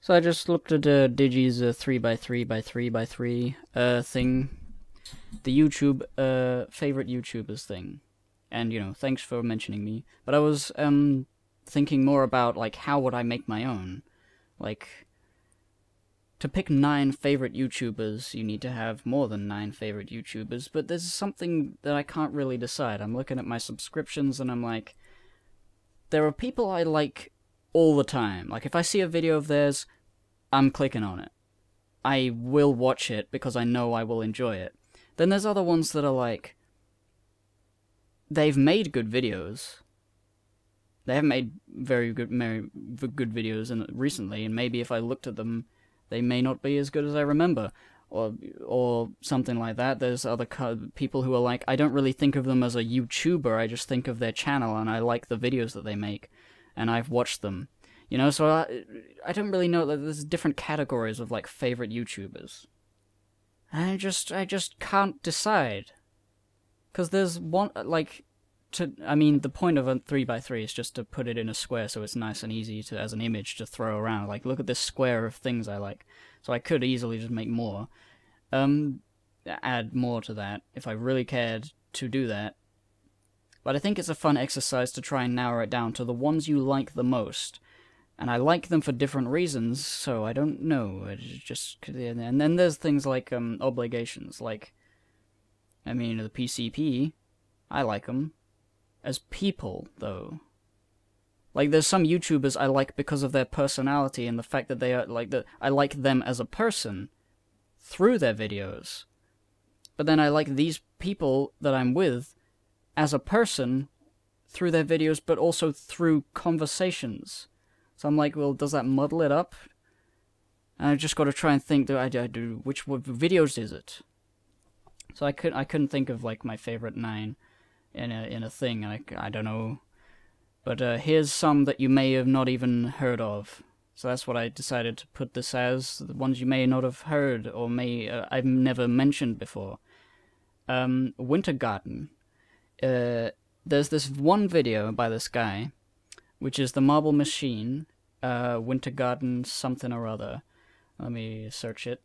So I just looked at Digi's 3x3x3x3 thing, the YouTube favorite YouTubers thing, and thanks for mentioning me. But I was thinking more about like how would I make my own, like to pick 9 favorite YouTubers, you need to have more than 9 favorite YouTubers. But there's something that I can't really decide. I'm looking at my subscriptions and I'm like, there are people I like all the time. Like, if I see a video of theirs, I'm clicking on it. I will watch it because I know I will enjoy it. Then there's other ones that are like, they've made good videos. They haven't made very good videos recently, and maybe if I looked at them, they may not be as good as I remember. Or something like that. There's other people who are like, I don't really think of them as a YouTuber, I just think of their channel and I like the videos that they make. And I've watched them, so I don't really know that there's different categories of like favorite YouTubers. I just can't decide, because there's one the point of a 3x3 is just to put it in a square so it's nice and easy to as an image to throw around. Like, look at this square of things I like. So I could easily just make more, add more to that if I really cared to do that. But I think it's a fun exercise to try and narrow it down to the ones you like the most. And I like them for different reasons, so I don't know. And then there's things like obligations, like, the PCP, I like them. As people, though. Like, there's some YouTubers I like because of their personality and the fact that they are, I like them as a person through their videos. But then I like these people that I'm with as a person through their videos, but also through conversations. So I'm like, well, does that muddle it up? And I've just got to try and think, which videos is it? So I couldn't think of like my favorite 9 in a thing. I don't know. But here's some that you may have not even heard of. So that's what I decided to put this as, the ones you may not have heard or I've never mentioned before. Wintergatan. There's this one video by this guy, which is the Marble Machine, Wintergatan something or other. Let me search it.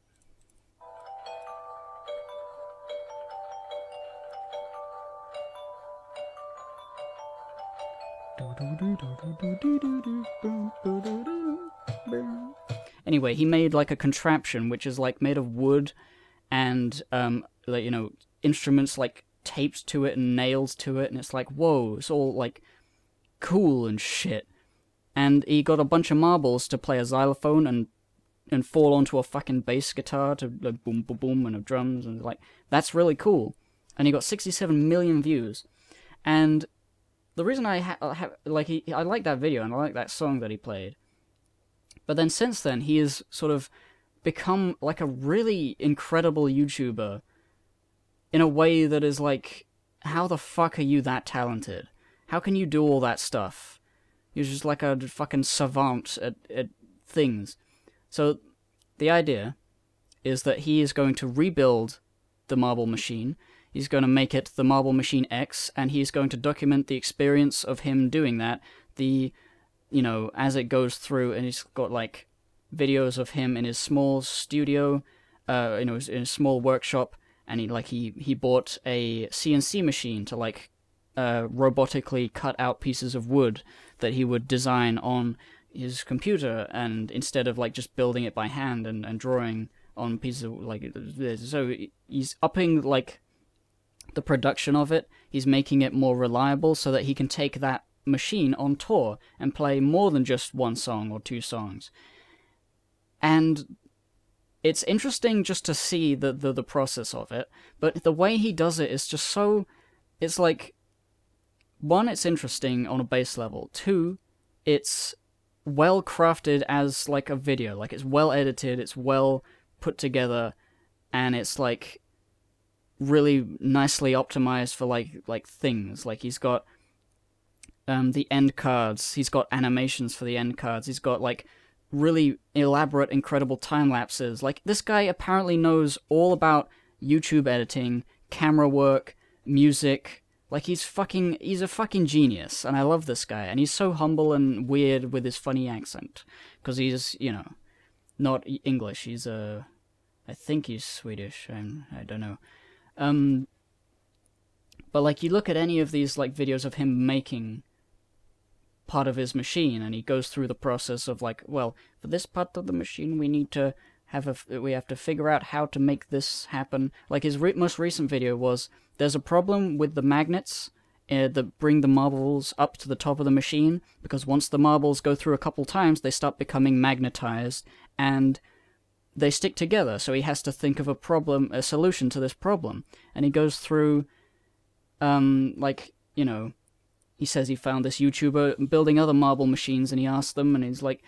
Anyway, he made like a contraption which is like made of wood and instruments like taped to it and nails to it, and it's like, whoa, it's all like cool and shit. And he got a bunch of marbles to play a xylophone and fall onto a fucking bass guitar to like boom boom boom, and a drums, and like, that's really cool. And he got 67 million views. And the reason I like that video and I like that song that he played. But then since then he has sort of become like a really incredible YouTuber in a way that is like, how the fuck are you that talented? How can you do all that stuff? You're just like a fucking savant at things. So the idea is that he is going to rebuild the Marble Machine. He's going to make it the Marble Machine X, and he's going to document the experience of him doing that, as it goes through, and he's got like videos of him in his small studio, in a small workshop, and he bought a CNC machine to like robotically cut out pieces of wood that he would design on his computer, and instead of like just building it by hand and drawing on pieces of like this. So he's upping like the production of it. He's making it more reliable so that he can take that machine on tour and play more than just 1 song or 2 songs. And it's interesting just to see the process of it, but the way he does it is just so, it's like, 1, it's interesting on a base level, 2, it's well crafted as like a video, like it's well edited, it's well put together, and it's like really nicely optimized for like things. Like, he's got the end cards, he's got animations for the end cards, he's got like really elaborate, incredible time lapses. Like, this guy apparently knows all about YouTube editing, camera work, music. Like, he's a fucking genius, and I love this guy, and he's so humble and weird with his funny accent, because he's, not English. He's I think he's Swedish. I don't know. But like you look at any of these like videos of him making part of his machine, and he goes through the process of like, well, for this part of the machine we need to we have to figure out how to make this happen. Like his most recent video was, there's a problem with the magnets that bring the marbles up to the top of the machine, because once the marbles go through a couple times, they start becoming magnetized, and they stick together, so he has to think of a solution to this problem. And he goes through, like, you know, he says he found this YouTuber building other marble machines, and he asked them, and he's like,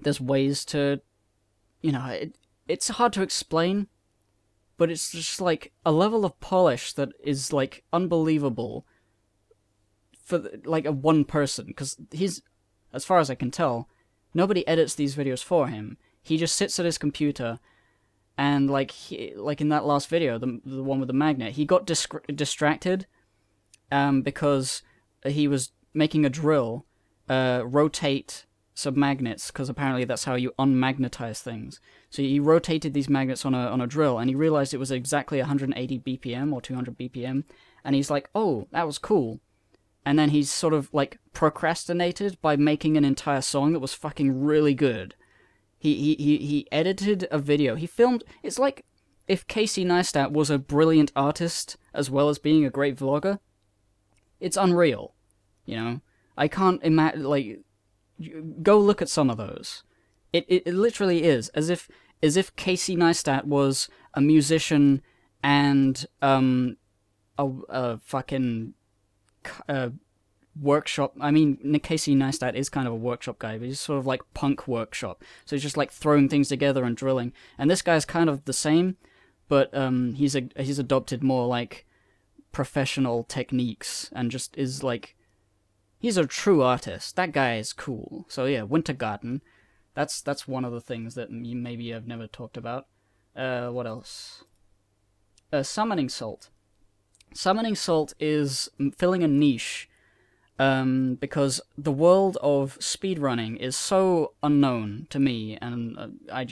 there's ways to, you know, it's hard to explain, but it's just like a level of polish that is like unbelievable for like a one person, because he's, as far as I can tell, nobody edits these videos for him. He just sits at his computer, and like in that last video, the one with the magnet, he got distracted because he was making a drill rotate some magnets, because apparently that's how you unmagnetize things. So he rotated these magnets on a drill, and he realized it was exactly 180 BPM or 200 BPM, and he's like, oh, that was cool. And then he's sort of like procrastinated by making an entire song that was fucking really good. He edited a video. He filmed. It's like if Casey Neistat was a brilliant artist as well as being a great vlogger. It's unreal, you know. I can't imagine. Like, go look at some of those. It literally is as if Casey Neistat was a musician and a fucking workshop. I mean, Casey Neistat is kind of a workshop guy, but he's sort of like punk workshop. So he's just like throwing things together and drilling. And this guy's kind of the same, but he's adopted more like professional techniques and just is like, he's a true artist. That guy is cool. So yeah, wintergatan. That's one of the things that you maybe have never talked about. What else? Summoningsalt. Summoningsalt is filling a niche. Because the world of speedrunning is so unknown to me, and I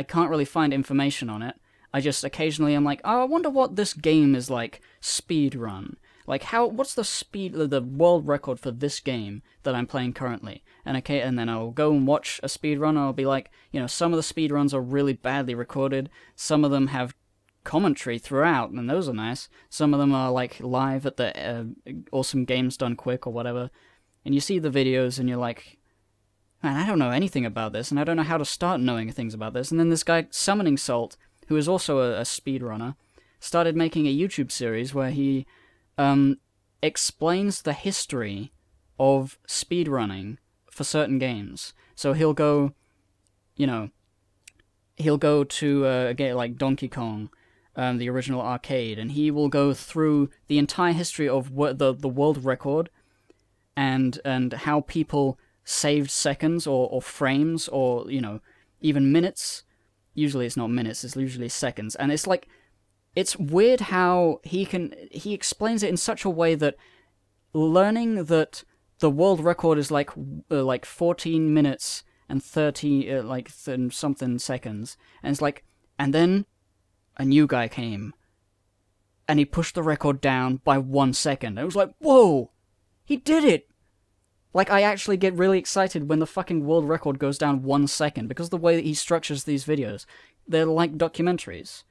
can't really find information on it. I just occasionally am like, oh, I wonder what this game is like speedrun. Like, what's the world record for this game that I'm playing currently? And then I'll go and watch a speedrun, and I'll be like, you know, some of the speedruns are really badly recorded, some of them have commentary throughout, and those are nice. Some of them are like live at the Awesome Games Done Quick or whatever, and you see the videos and you're like, man, I don't know anything about this, and I don't know how to start knowing things about this. And then this guy Summoningsalt, who is also a speedrunner, started making a YouTube series where he explains the history of speedrunning for certain games. So he'll go, you know, to a game like Donkey Kong, the original arcade, and he will go through the entire history of the world record, and how people saved seconds or frames or, you know, even minutes. Usually it's not minutes, it's usually seconds. And it's like, it's weird how he explains it in such a way that learning that the world record is like 14 minutes and 30 something seconds, and it's like, and then a new guy came, and he pushed the record down by 1 second. And it was like, whoa, he did it! Like, I actually get really excited when the fucking world record goes down 1 second, because the way that he structures these videos, they're like documentaries.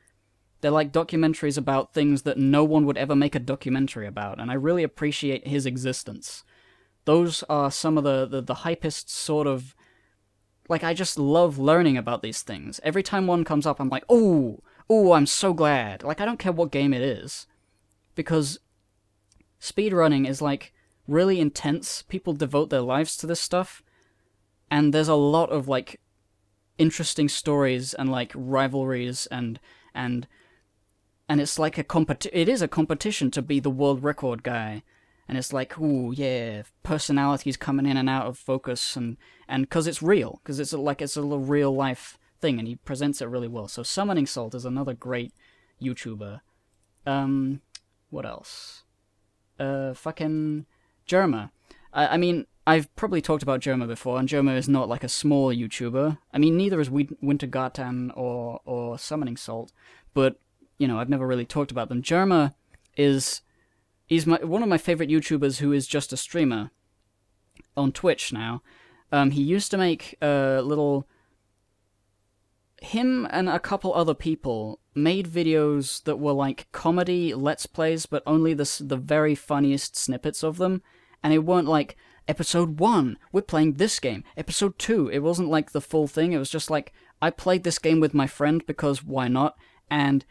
They're like documentaries about things that no one would ever make a documentary about, and I really appreciate his existence. Those are some of the hypest sort of... Like, I just love learning about these things. Every time one comes up, I'm like, oh, I'm so glad. Like, I don't care what game it is. Because speedrunning is, like, really intense. People devote their lives to this stuff. And there's a lot of, like, interesting stories and, like, rivalries and it's like it is a competition to be the world record guy. And it's like, ooh, yeah, personalities coming in and out of focus, and because it's real, because it's a little real life thing, and he presents it really well. So Summoningsalt is another great YouTuber. What else? Fucking Germa. I mean, I've probably talked about Germa before, and Germa is not like a small YouTuber. I mean, neither is Wintergatan or summoningsalt, but, you know, I've never really talked about them. Germa is... he's one of my favorite YouTubers who is just a streamer on Twitch now. He used to make little... him and a couple other people made videos that were like comedy Let's Plays, but only the very funniest snippets of them. And it weren't like, episode 1, we're playing this game. Episode 2, it wasn't like the full thing. It was just like, I played this game with my friend because why not? And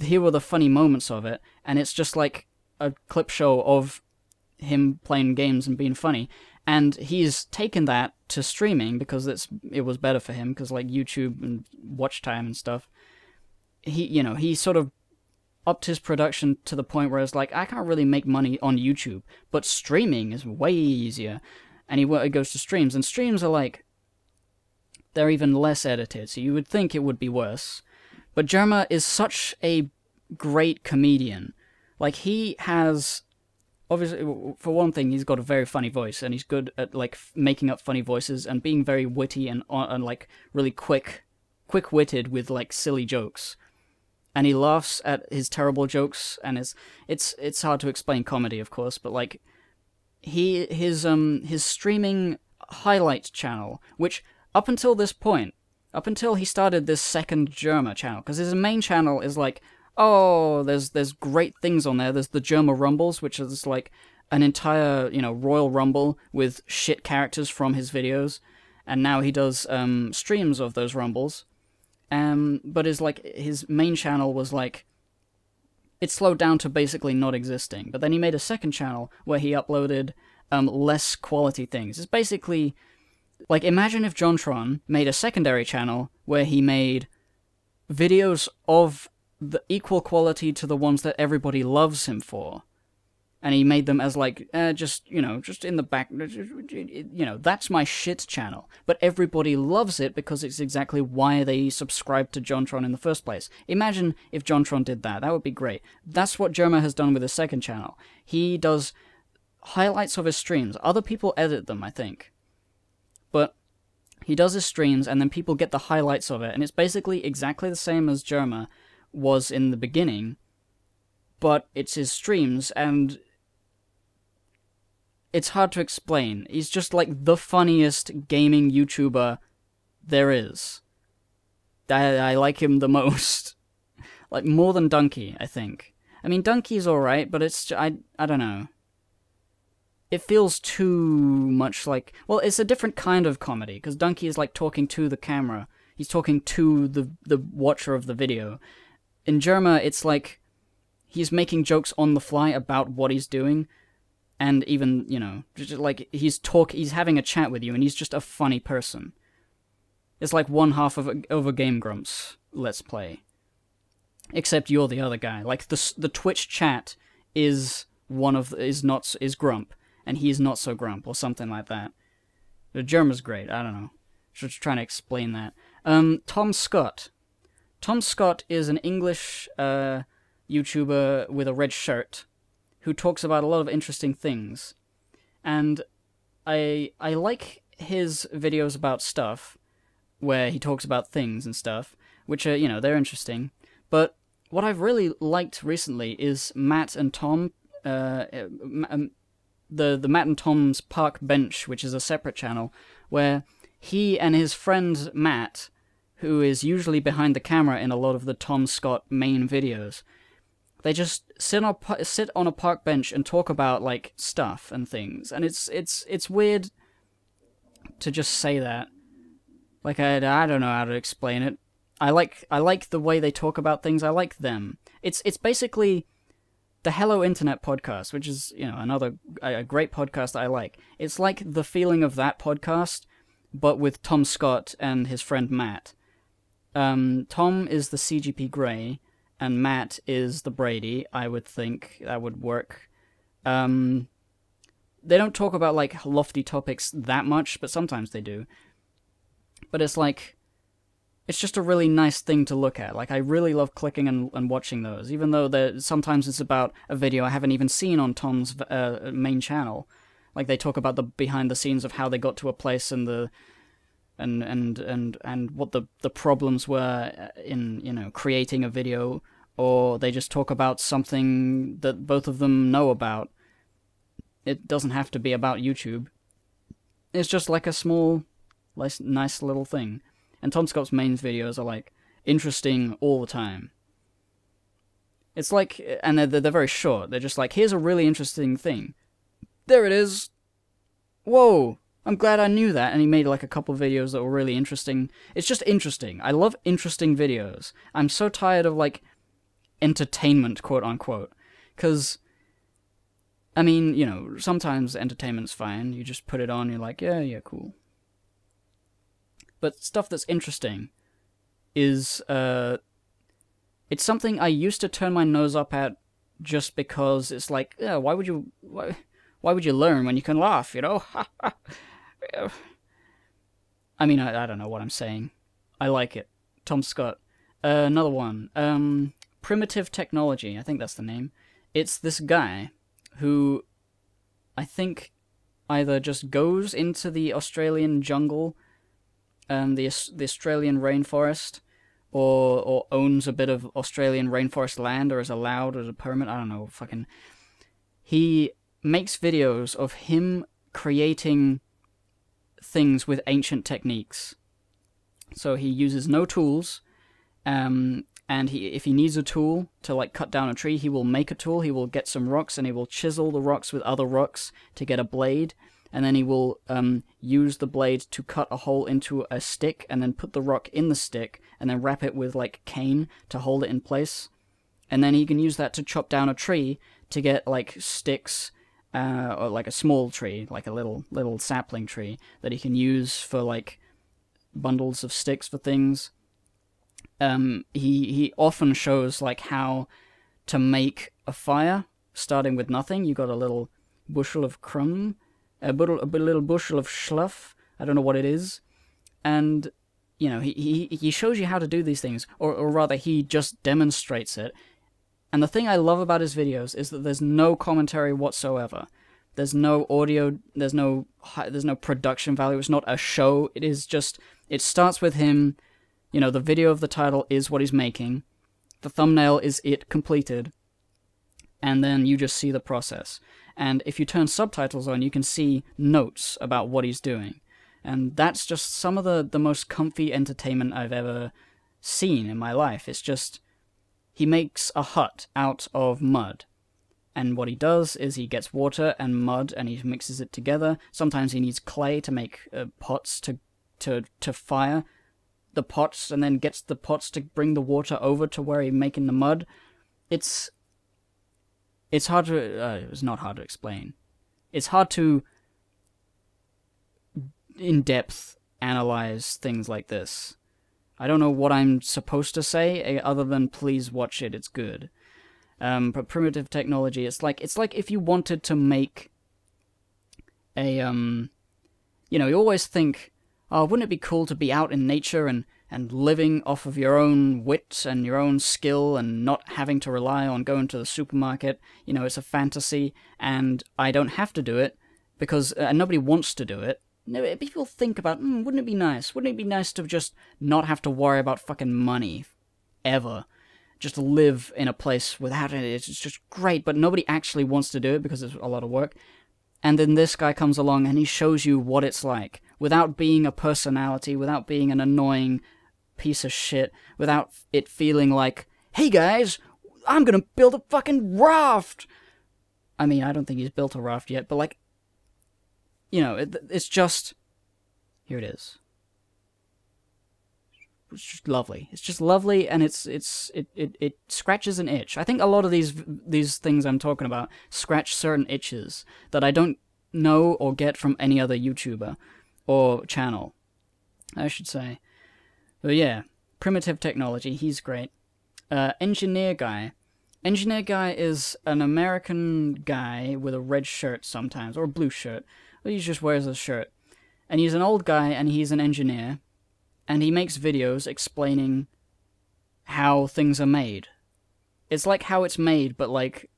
here were the funny moments of it. And it's just like a clip show of him playing games and being funny. And he's taken that to streaming because it was better for him, because like YouTube and watch time and stuff. He sort of upped his production to the point where it's like, I can't really make money on YouTube, but streaming is way easier. And he goes to streams, and streams are like, they're even less edited, so you would think it would be worse. But Germa is such a great comedian. Like, he has, obviously, for one thing, he's got a very funny voice, and he's good at, like, making up funny voices, and being very witty and like, really quick-witted with, like, silly jokes. And he laughs at his terrible jokes, and it's hard to explain comedy, of course, but like his streaming highlight channel, which up until this point, up until he started this second Germa channel, because his main channel is like, oh, there's great things on there. There's the Germa Rumbles, which is like an entire, you know, Royal Rumble with shit characters from his videos, and now he does streams of those Rumbles. But his main channel was like, it slowed down to basically not existing. But then he made a second channel where he uploaded less quality things. It's basically like, imagine if JonTron made a secondary channel where he made videos of the equal quality to the ones that everybody loves him for. And he made them as like, just in the back, that's my shit channel. But everybody loves it because it's exactly why they subscribed to JonTron in the first place. Imagine if JonTron did that. That would be great. That's what Germa has done with his second channel. He does highlights of his streams. Other people edit them, I think. But he does his streams, and then people get the highlights of it. And it's basically exactly the same as Germa was in the beginning. But it's his streams, and it's hard to explain. He's just like the funniest gaming YouTuber there is. I like him the most. Like, more than Dunkey, I think. I mean, Dunkey's alright, but it's... I don't know. It feels too much like... Well, it's a different kind of comedy, because Dunkey is like talking to the camera. He's talking to the watcher of the video. In Germa, it's like he's making jokes on the fly about what he's doing. And even, just like, he's having a chat with you, and he's just a funny person. It's like one half of a Game Grumps Let's Play. Except you're the other guy. Like, the Twitch chat is Grump, and he's not so Grump, or something like that. The Germa's great, I don't know. Just trying to explain that. Tom Scott. Tom Scott is an English YouTuber with a red shirt, who talks about a lot of interesting things. And I like his videos about stuff, where he talks about things and stuff, which are, they're interesting. But what I've really liked recently is Matt and Tom, the Matt and Tom's Park Bench, which is a separate channel, where he and his friend Matt, who is usually behind the camera in a lot of the Tom Scott main videos, they just sit on a park bench and talk about, like, stuff and things. And it's weird to just say that. Like, I don't know how to explain it. I like the way they talk about things. I like them. It's basically the Hello Internet podcast, which is, a great podcast that I like. It's like the feeling of that podcast, but with Tom Scott and his friend Matt. Tom is the CGP Grey, and Matt is the Brady. I would think that would work. They don't talk about, like, lofty topics that much, but sometimes they do. But it's like, it's just a really nice thing to look at. Like, I really love clicking and watching those, even though sometimes it's about a video I haven't even seen on Tom's main channel. Like they talk about the behind the scenes of how they got to a place and what the problems were in, you know, creating a video, or they just talk about something that both of them know about. It doesn't have to be about YouTube. It's just like a small, nice little thing. And Tom Scott's main videos are like interesting all the time. It's like, and they're very short. They're just like, here's a really interesting thing. There it is. Whoa, I'm glad I knew that. And he made like a couple of videos that were really interesting. It's just interesting. I love interesting videos. I'm so tired of like entertainment, quote unquote. Because, I mean, you know, sometimes entertainment's fine. You just put it on, you're like, yeah, cool. But stuff that's interesting is, it's something I used to turn my nose up at just because it's like, yeah, why would you learn when you can laugh, you know? I mean, I don't know what I'm saying. I like it. Tom Scott. Another one. Primitive Technology, I think that's the name. It's this guy who I think either just goes into the Australian jungle, the Australian rainforest, or owns a bit of Australian rainforest land, or is allowed as a permit, I don't know, fucking... He makes videos of him creating things with ancient techniques. So he uses no tools, and if he needs a tool to like cut down a tree, he will make a tool, he will get some rocks, and he will chisel the rocks with other rocks to get a blade, and then he will use the blade to cut a hole into a stick, and then put the rock in the stick, and then wrap it with like cane to hold it in place. And then he can use that to chop down a tree to get like sticks, or like a small tree, like a little sapling tree that he can use for like bundles of sticks for things. He often shows like how to make a fire starting with nothing. You got a little bushel of crumb, a little bushel of schluff. I don't know what it is, and you know he shows you how to do these things, or rather he just demonstrates it. And the thing I love about his videos is that there's no commentary whatsoever. There's no audio, there's no production value, it's not a show, it is just, it starts with him, you know, the video of the title is what he's making, the thumbnail is it completed, and then you just see the process. And if you turn subtitles on, you can see notes about what he's doing. And that's just some of the most comfy entertainment I've ever seen in my life. It's just, he makes a hut out of mud. And what he does is he gets water and mud and he mixes it together. Sometimes he needs clay to make pots to fire the pots, and then gets the pots to bring the water over to where he's making the mud. It's hard to... it's not hard to explain. It's hard to in-depth analyze things like this. I don't know what I'm supposed to say other than please watch it, it's good. But Primitive Technology, it's like if you wanted to make a, you know, you always think, oh, wouldn't it be cool to be out in nature and living off of your own wit and your own skill and not having to rely on going to the supermarket? You know, it's a fantasy, and I don't have to do it, because nobody wants to do it. People think about, wouldn't it be nice? Wouldn't it be nice to just not have to worry about fucking money, ever? Just live in a place without it. It's just great, but nobody actually wants to do it because it's a lot of work. And then this guy comes along and he shows you what it's like, without being a personality, without being an annoying piece of shit, without it feeling like, hey guys, I'm gonna build a fucking raft! I mean, I don't think he's built a raft yet, but like, you know, it's just, here it is. It's just lovely. It's just lovely, and it scratches an itch. I think a lot of these things I'm talking about scratch certain itches that I don't know or get from any other YouTuber or channel, I should say. But yeah, Primitive Technology, he's great. Engineerguy. Engineerguy is an American guy with a red shirt sometimes, or a blue shirt. But he just wears a shirt. And he's an old guy, and he's an engineer. And he makes videos explaining how things are made. It's like how it's made, but like,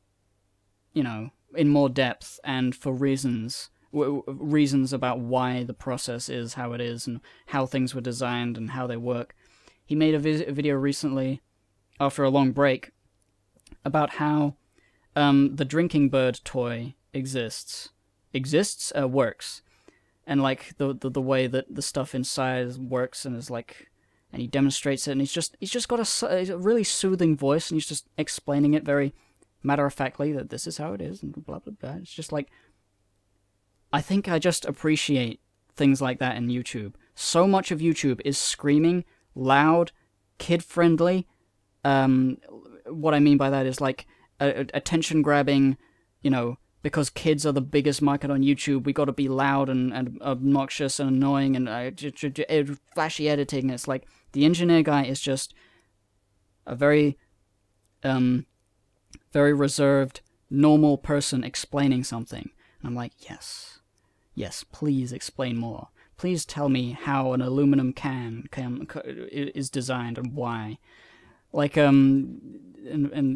you know, in more depth and for reasons reasons about why the process is how it is and how things were designed and how they work. He made a video recently, after a long break, about how the drinking bird toy works, and like the way that the stuff inside works, and is like, and he demonstrates it, and he's just got a really soothing voice, and he's just explaining it very matter-of-factly that this is how it is, and blah blah blah. It's just like, I think I just appreciate things like that in YouTube. So much of YouTube is screaming, loud, kid-friendly. What I mean by that is like attention-grabbing, you know, because kids are the biggest market on YouTube, we got to be loud and obnoxious and annoying and flashy editing. It's like, the engineer guy is just a very reserved, normal person explaining something. And I'm like, yes, please explain more. Please tell me how an aluminum can is designed and why. Like, and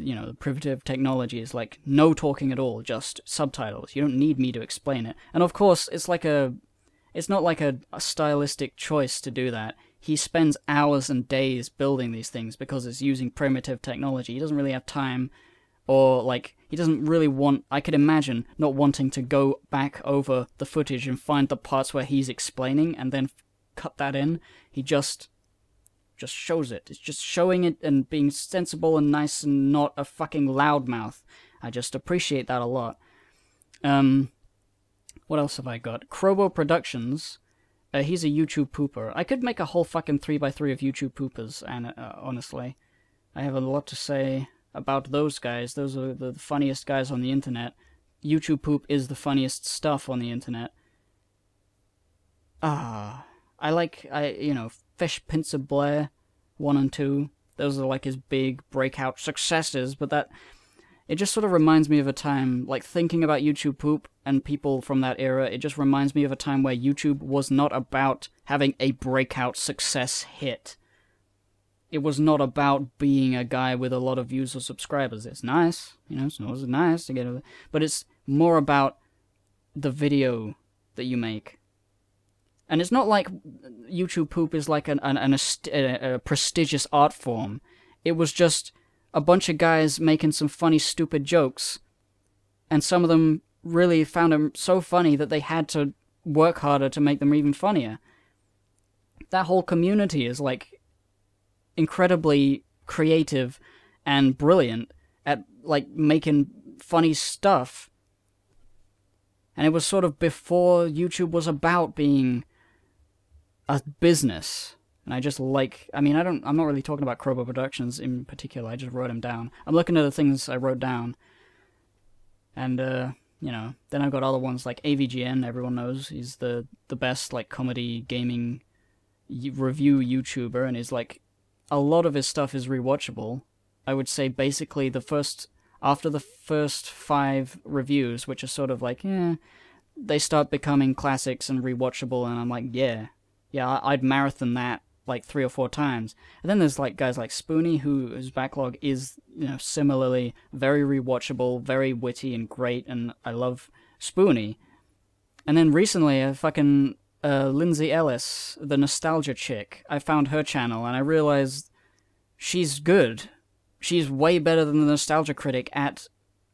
you know, the primitive technology is like no talking at all, just subtitles. You don't need me to explain it. And of course, it's not like a stylistic choice to do that. He spends hours and days building these things because it's using primitive technology. He doesn't really have time, or like, he doesn't really want, I could imagine not wanting to go back over the footage and find the parts where he's explaining and then cut that in. He just shows it. It's just showing it and being sensible and nice and not a fucking loudmouth. I just appreciate that a lot. What else have I got? Kroboproductions. He's a YouTube pooper. I could make a whole fucking 3x3 of YouTube poopers, and honestly, I have a lot to say about those guys. Those are the funniest guys on the internet. YouTube poop is the funniest stuff on the internet. You know, Fish Pincer Blair 1 and 2. Those are like his big breakout successes, but that, it just sort of reminds me of a time, like thinking about YouTube poop and people from that era, it just reminds me of a time where YouTube was not about having a breakout success hit. It was not about being a guy with a lot of views or subscribers. It's nice, you know, it's always nice to get a, but it's more about the video that you make. And it's not like YouTube poop is like a prestigious art form. It was just a bunch of guys making some funny, stupid jokes, and some of them really found them so funny that they had to work harder to make them even funnier. That whole community is like incredibly creative and brilliant at like making funny stuff. And it was sort of before YouTube was about being a business. And I just like, I mean, I'm not really talking about Kroboproductions in particular, I just wrote them down. I'm looking at the things I wrote down. And, you know, then I've got other ones like AVGN, everyone knows. He's the best, like, comedy gaming review YouTuber, and is like, a lot of his stuff is rewatchable. I would say basically after the first 5 reviews, which are sort of like, they start becoming classics and rewatchable, and I'm like, yeah, I'd marathon that like 3 or 4 times. And then there's like guys like Spoony, whose backlog is, you know, similarly very rewatchable, very witty and great, and I love Spoony. And then recently, fucking Lindsay Ellis, the nostalgia chick, I found her channel and I realized she's good. She's way better than the nostalgia critic at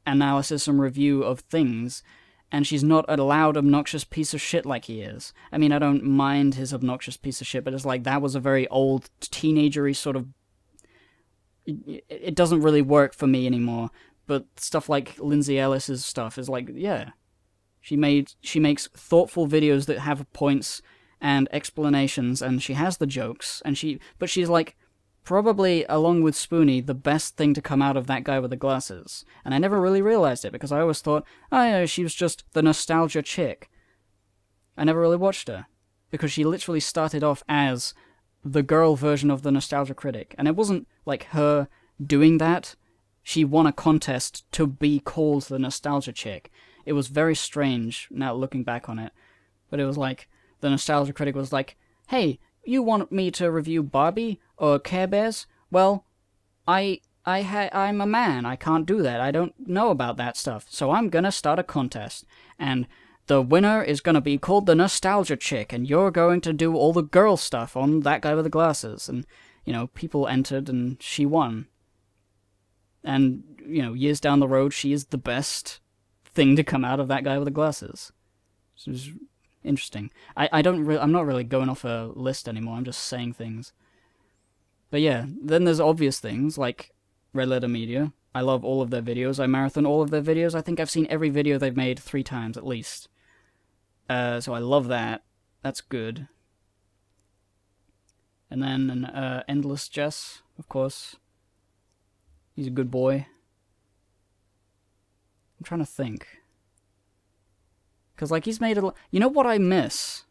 analysis and review of things. And she's not a loud, obnoxious piece of shit like he is. I mean, I don't mind his obnoxious piece of shit, but it's like, that was a very old, teenagery sort of... It doesn't really work for me anymore. But stuff like Lindsay Ellis's stuff is like, yeah. She makes thoughtful videos that have points and explanations, and she has the jokes, but she's like, probably, along with Spoony, the best thing to come out of that guy with the glasses. And I never really realized it, because I always thought, oh yeah, she was just the nostalgia chick. I never really watched her, because she literally started off as the girl version of the nostalgia critic. And it wasn't like her doing that. She won a contest to be called the nostalgia chick. It was very strange, now looking back on it. But it was like, the nostalgia critic was like, hey, you want me to review Barbie or Care Bears? Well, I'm a man. I can't do that. I don't know about that stuff. So I'm gonna start a contest. And the winner is going to be called the Nostalgia Chick, and you're going to do all the girl stuff on that guy with the glasses. And, you know, people entered, and she won. And, you know, years down the road, she is the best thing to come out of that guy with the glasses. This is interesting. I'm not really going off a list anymore, I'm just saying things. But yeah, then there's obvious things, like Red Letter Media. I love all of their videos. I marathon all of their videos. I think I've seen every video they've made 3 times at least. So I love that. That's good. And then Endless Jess, of course. He's a good boy. I'm trying to think. Because, like, he's made a... You know what I miss?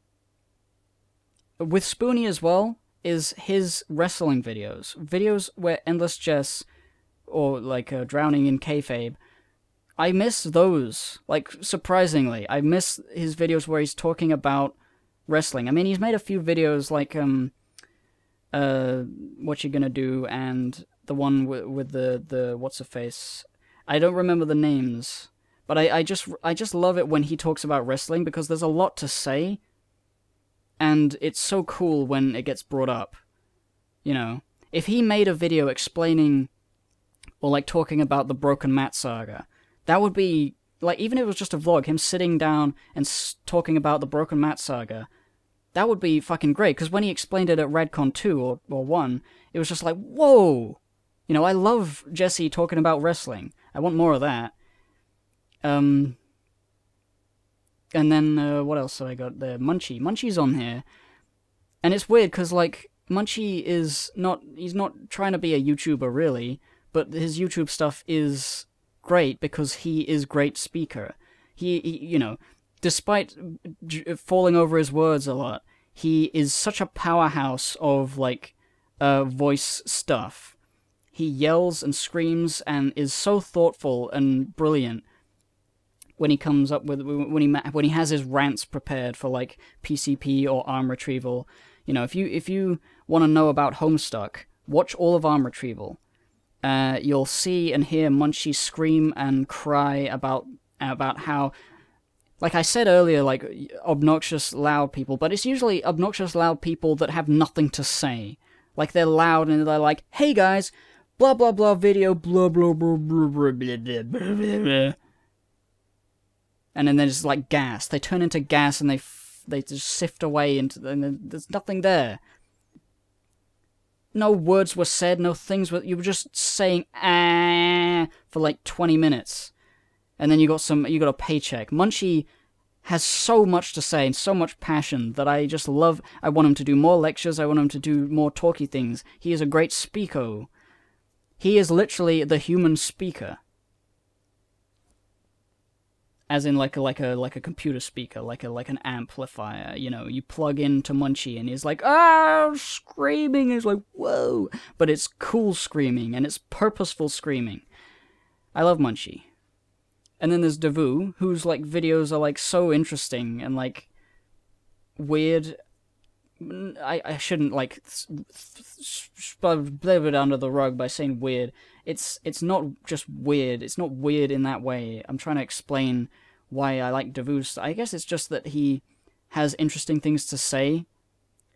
With Spoony as well, is his wrestling videos. Videos where Endless Jess, or, like, Drowning in Kayfabe, I miss those. Like, surprisingly. I miss his videos where he's talking about wrestling. I mean, he's made a few videos, like, What You Gonna Do, and the one with the what's-her-face. I don't remember the names. But I just love it when he talks about wrestling, because there's a lot to say, and it's so cool when it gets brought up. You know, if he made a video explaining, or like talking about the Broken Mat saga, that would be, like, even if it was just a vlog, him sitting down and talking about the Broken Mat saga, that would be fucking great, because when he explained it at Redcon 2 or 1, it was just like, whoa! You know, I love Jesse talking about wrestling. I want more of that. And then, what else have I got there? Munchy. Munchy's on here. And it's weird, because, like, Munchy is not... He's not trying to be a YouTuber, really, but his YouTube stuff is great, because he is a great speaker. He you know, despite falling over his words a lot, he is such a powerhouse of, like, voice stuff. He yells and screams and is so thoughtful and brilliant when he comes up with, when he has his rants prepared for, like, PCP or arm retrieval. You know, if you want to know about Homestuck, watch all of arm retrieval. You'll see and hear Munchy scream and cry about how, like I said earlier, like, obnoxious loud people, but it's usually obnoxious loud people that have nothing to say. Like, they're loud and they're like, hey guys, blah blah blah video, blah blah blah blah blah blah blah blah blah. And then they're just like gas. They turn into gas and they just sift away into, and there's nothing there. No words were said, no things were, you were just saying ah for like 20 minutes. And then you got a paycheck. Munchy has so much to say and so much passion that I just love. I want him to do more lectures, I want him to do more talky things. He is a great speaker. He is literally the human speaker. As in like a computer speaker, like an amplifier, you know, you plug into Munchy and he's like, ah, screaming, it's like, whoa, but it's cool screaming, and it's purposeful screaming. I love Munchy. And then there's Davoo, whose, like, videos are, like, so interesting and, like, weird. I shouldn't, like, blab it under the rug by saying weird. It's not just weird. It's not weird in that way. I'm trying to explain why I like Davoo. I guess it's just that he has interesting things to say.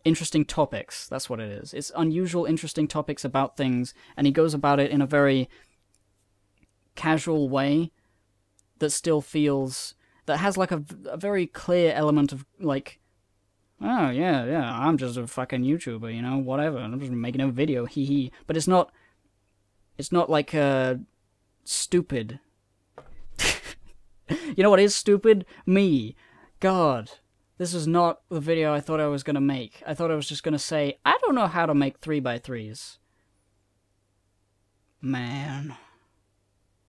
Interesting topics, that's what it is. It's unusual, interesting topics about things, and he goes about it in a very casual way that still feels... that has, like, a very clear element of, like, oh, yeah, I'm just a fucking YouTuber, you know, whatever, I'm just making a video, hee. But it's not like, stupid. You know what is stupid? Me. God. This is not the video I thought I was gonna make. I thought I was just gonna say, I don't know how to make 3x3s. Man.